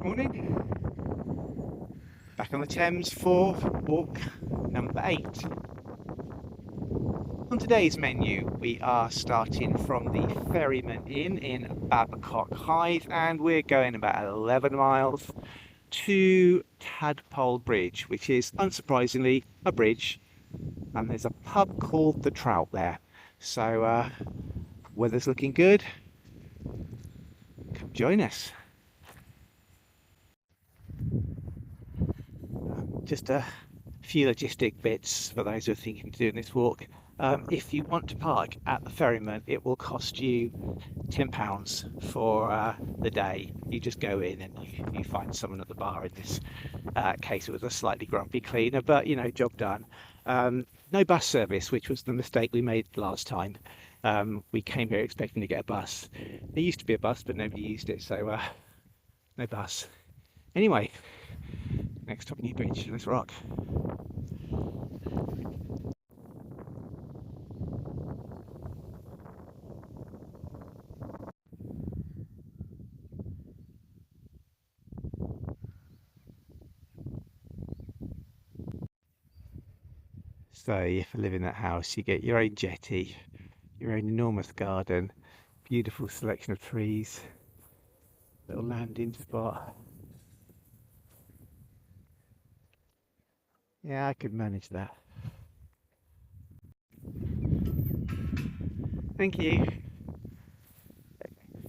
Morning. Back on the Thames for walk number 8. On today's menu, we are starting from the Ferryman Inn in Babcock, Hythe, and we're going about 11 miles to Tadpole Bridge, which is unsurprisingly a bridge, and there's a pub called the Trout there. So, weather's looking good. Come join us. Just a few logistic bits for those who are thinking of doing this walk. If you want to park at the Ferryman, it will cost you £10 for the day. You just go in and you find someone at the bar. In this case, it was a slightly grumpy cleaner, but you know, job done. No bus service, which was the mistake we made last time. We came here expecting to get a bus. There used to be a bus, but nobody used it, so no bus. Anyway, next stop, New Bridge. Let's rock. So if you live in that house, you get your own jetty, your own enormous garden, beautiful selection of trees, little landing spot. Yeah, I could manage that. Thank you.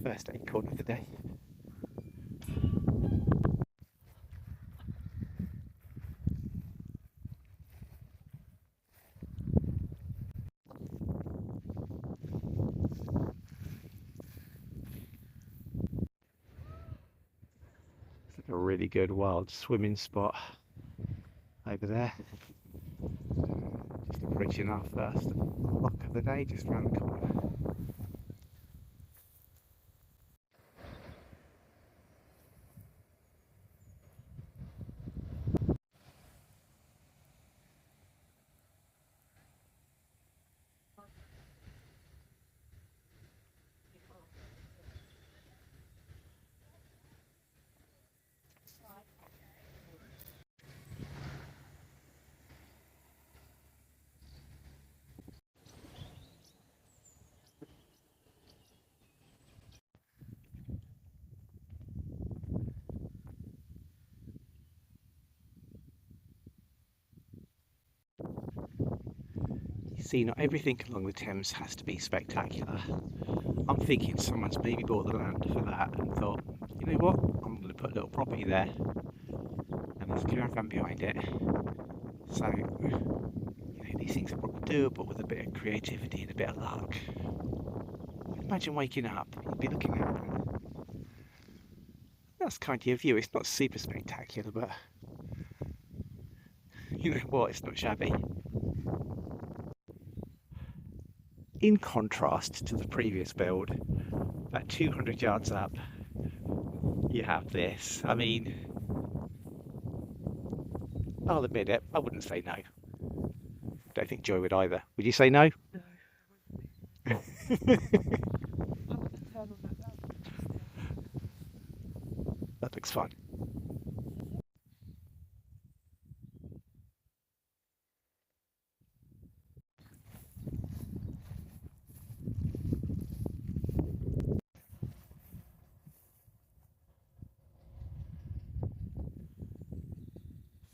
First acorn of the day. It's a really good wild swimming spot over there. Just approaching our first lock of the day, just round the corner. You see, not everything along the Thames has to be spectacular. I'm thinking someone's maybe bought the land for that and thought, you know what, I'm going to put a little property there, and there's a caravan behind it. So, you know, these things are probably doable with a bit of creativity and a bit of luck. Imagine waking up, you'd be looking at them. That's kind of your view. It's not super spectacular, but you know what? It's not shabby. In contrast to the previous build, about 200 yards up, you have this. I mean, I'll admit it, I wouldn't say no. Don't think Joy would either. Would you say no? No, I wouldn't turn on that light. That looks fun.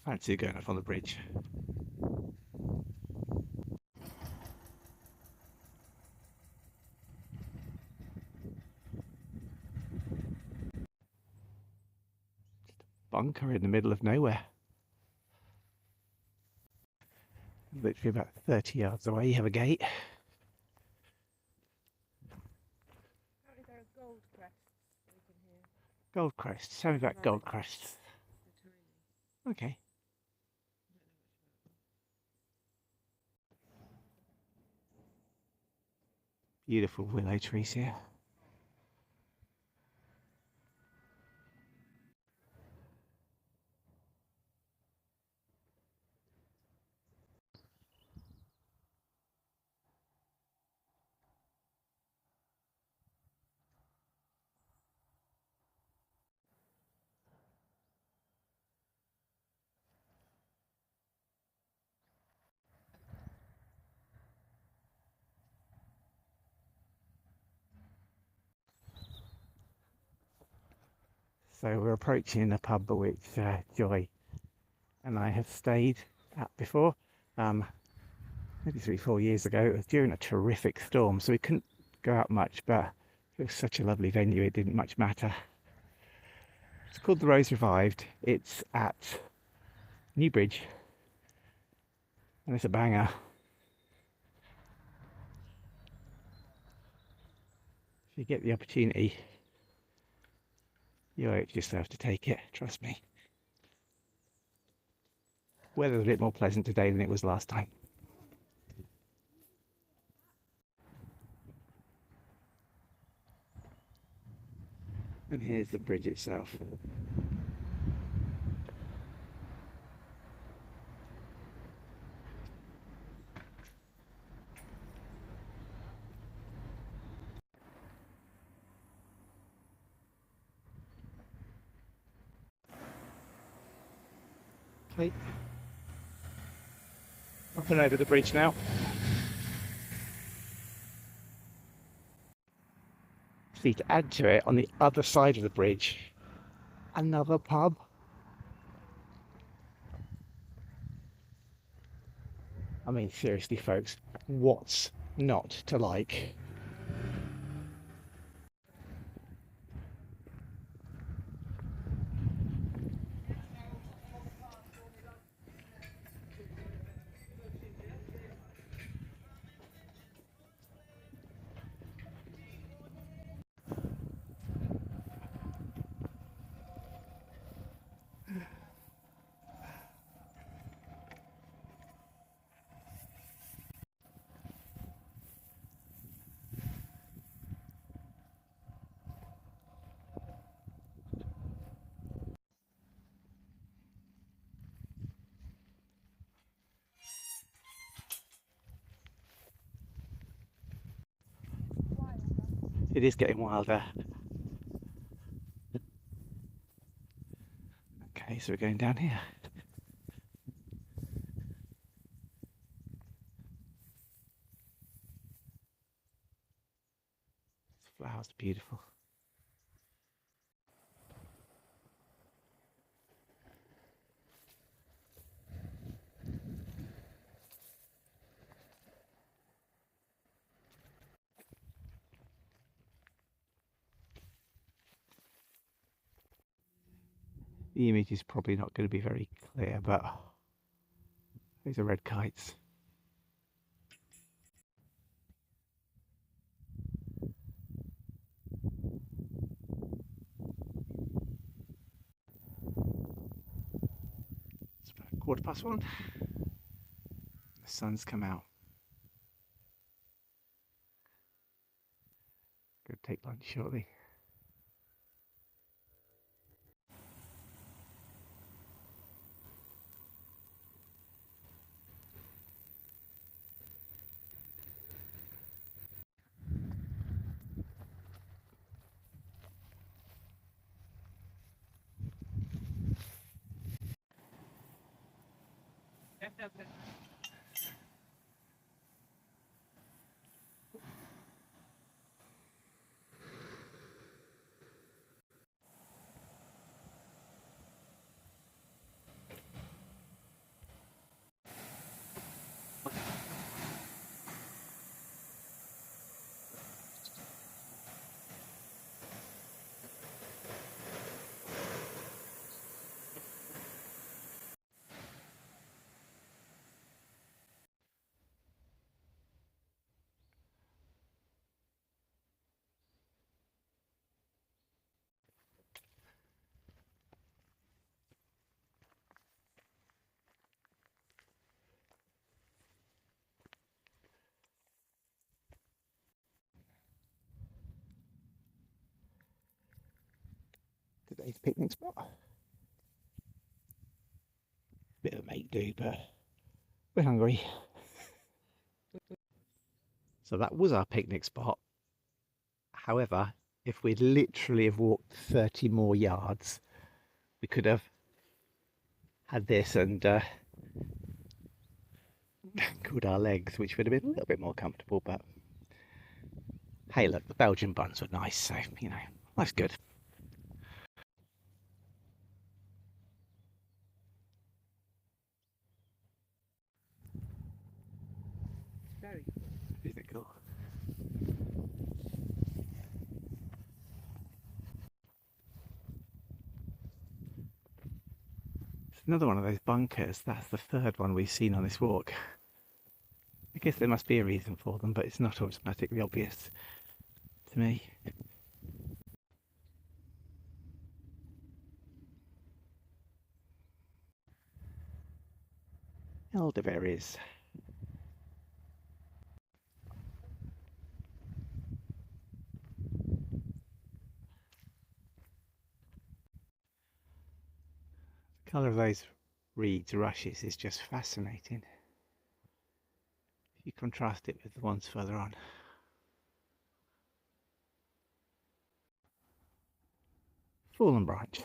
Fancy going up on the bridge. Bunker in the middle of nowhere. Literally about 30 yards away, you have a gate. Apparently there are gold crests we can hear. Gold crests. Tell me about Right. gold crests. They're tiny. Okay. Beautiful willow trees here. So we're approaching a pub which Joy and I have stayed at before, maybe 3 or 4 years ago. It was during a terrific storm, so we couldn't go out much, but it was such a lovely venue, it didn't much matter. It's called the Rose Revived. It's at Newbridge, and it's a banger. If you get the opportunity, you just have to take it, trust me. Weather's a bit more pleasant today than it was last time. And here's the bridge itself. Okay. Up and over the bridge now. See, to add to it, on the other side of the bridge, another pub. I mean, seriously, folks, what's not to like? It is getting wilder. Okay, so we're going down here. This flower's beautiful. The image is probably not going to be very clear, but these are red kites. It's about 1:15. The sun's come out. Going to take lunch shortly. Today's picnic spot. Bit of a make do, but we're hungry. So that was our picnic spot. However, if we'd literally have walked 30 more yards, we could have had this and cooled our legs, which would have been a little bit more comfortable. But hey, look, the Belgian buns were nice, so you know, life's good. Another one of those bunkers. That's the third one we've seen on this walk. I guess there must be a reason for them, but it's not automatically obvious to me. Elderberries. The colour of those reeds, rushes, is just fascinating. If you contrast it with the ones further on. Fallen branch.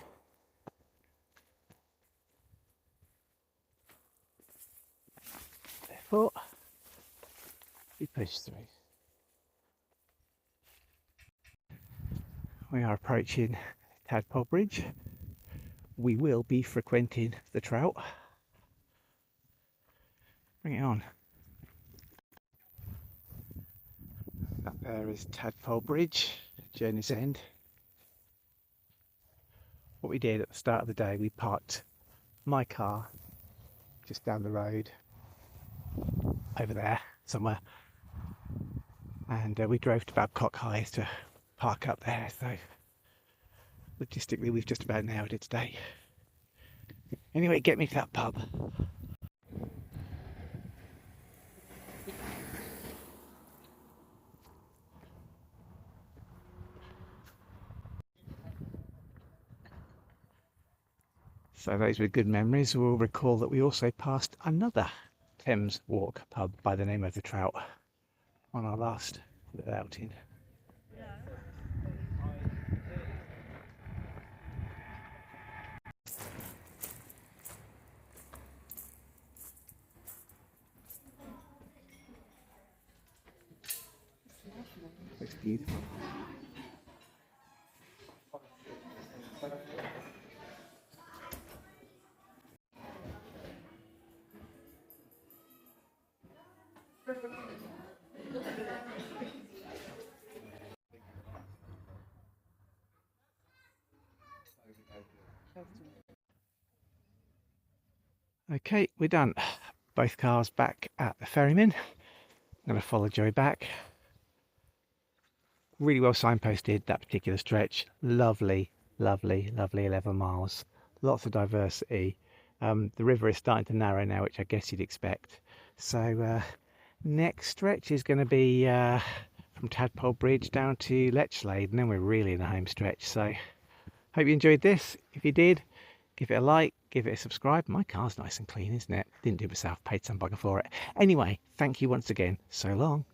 Therefore, we push through. We are approaching Tadpole Bridge. We will be frequenting the trout. Bring it on. That there is Tadpole Bridge, Journey's End. What we did at the start of the day, we parked my car just down the road, over there somewhere, and we drove to Babcock Hythe to park up there. So logistically, we've just about nailed it today. Anyway, get me to that pub. So those were good memories. We'll recall that we also passed another Thames walk pub by the name of the Trout on our last outing. Looks beautiful. Okay, we're done. Both cars back at the ferryman. I'm going to follow Joey back. Really well signposted, that particular stretch. Lovely, lovely, lovely 11 miles. Lots of diversity. The river is starting to narrow now, which I guess you'd expect. So next stretch is going to be from Tadpole Bridge down to Lechlade, and then we're really in the home stretch. So hope you enjoyed this. If you did, give it a like, give it a subscribe. My car's nice and clean, isn't it? Didn't do myself, paid some bugger for it. Anyway, thank you once again. So long.